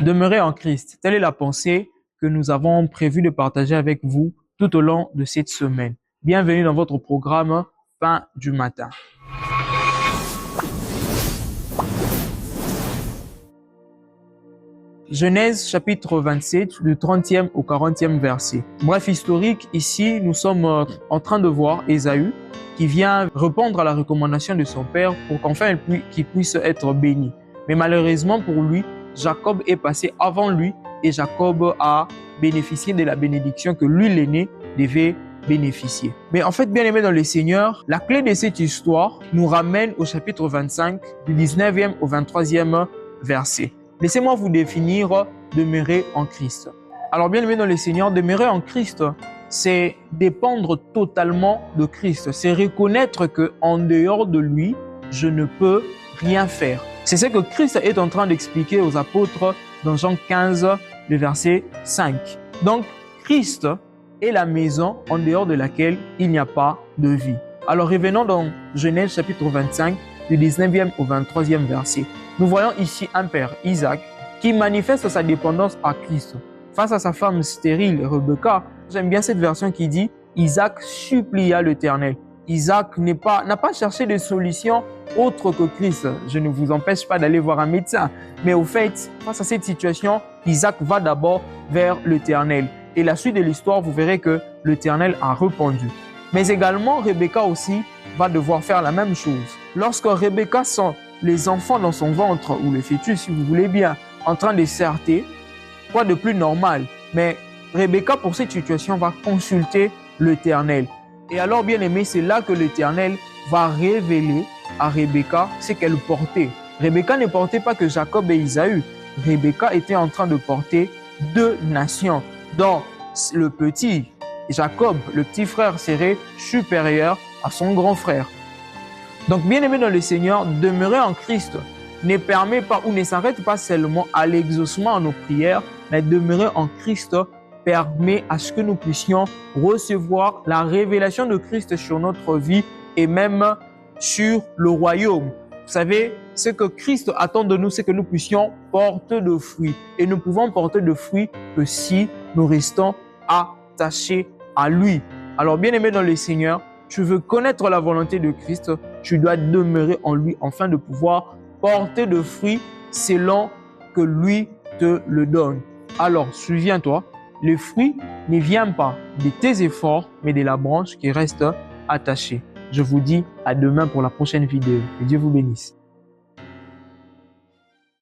Demeurez en Christ. Telle est la pensée que nous avons prévu de partager avec vous tout au long de cette semaine. Bienvenue dans votre programme Pain du matin. Genèse chapitre 27, du 30e au 40e verset. Bref historique, ici nous sommes en train de voir Ésaü qui vient répondre à la recommandation de son père pour qu'enfin qu'il puisse être béni. Mais malheureusement pour lui, Jacob est passé avant lui et Jacob a bénéficié de la bénédiction que lui, l'aîné, devait bénéficier. Mais en fait, bien aimé dans le Seigneur, la clé de cette histoire nous ramène au chapitre 25, du 19e au 23e verset. Laissez-moi vous définir demeurer en Christ. Alors, bien aimé dans le Seigneur, demeurer en Christ, c'est dépendre totalement de Christ. C'est reconnaître qu'en dehors de lui, je ne peux rien faire. C'est ce que Christ est en train d'expliquer aux apôtres dans Jean 15, le verset 5. Donc, Christ est la maison en dehors de laquelle il n'y a pas de vie. Alors, revenons dans Genèse chapitre 25, du 19e au 23e verset. Nous voyons ici un père, Isaac, qui manifeste sa dépendance à Christ. Face à sa femme stérile, Rebecca, j'aime bien cette version qui dit « Isaac supplia l'Éternel ». Isaac n'a pas cherché de solution autre que Christ. Je ne vous empêche pas d'aller voir un médecin. Mais au fait, face à cette situation, Isaac va d'abord vers l'Éternel. Et la suite de l'histoire, vous verrez que l'Éternel a répondu. Mais également, Rebecca aussi va devoir faire la même chose. Lorsque Rebecca sent les enfants dans son ventre, ou le fœtus si vous voulez bien, en train de serter, quoi de plus normal? Mais Rebecca, pour cette situation, va consulter l'Éternel. Et alors, bien aimé, c'est là que l'Éternel va révéler à Rebecca ce qu'elle portait. Rebecca ne portait pas que Jacob et Ésaü. Rebecca était en train de porter deux nations, dont le petit Jacob, le petit frère, serait supérieur à son grand frère. Donc, bien aimé dans le Seigneur, demeurer en Christ ne permet pas ou ne s'arrête pas seulement à l'exaucement à nos prières, mais demeurer en Christ permet à ce que nous puissions recevoir la révélation de Christ sur notre vie et même sur le royaume. Vous savez, ce que Christ attend de nous, c'est que nous puissions porter de fruits. Et nous pouvons porter de fruits que si nous restons attachés à lui. Alors, bien aimé dans le Seigneur, tu veux connaître la volonté de Christ, tu dois demeurer en lui afin de pouvoir porter de fruits selon que lui te le donne. Alors, souviens-toi, le fruit ne vient pas de tes efforts, mais de la branche qui reste attachée. Je vous dis à demain pour la prochaine vidéo. Que Dieu vous bénisse.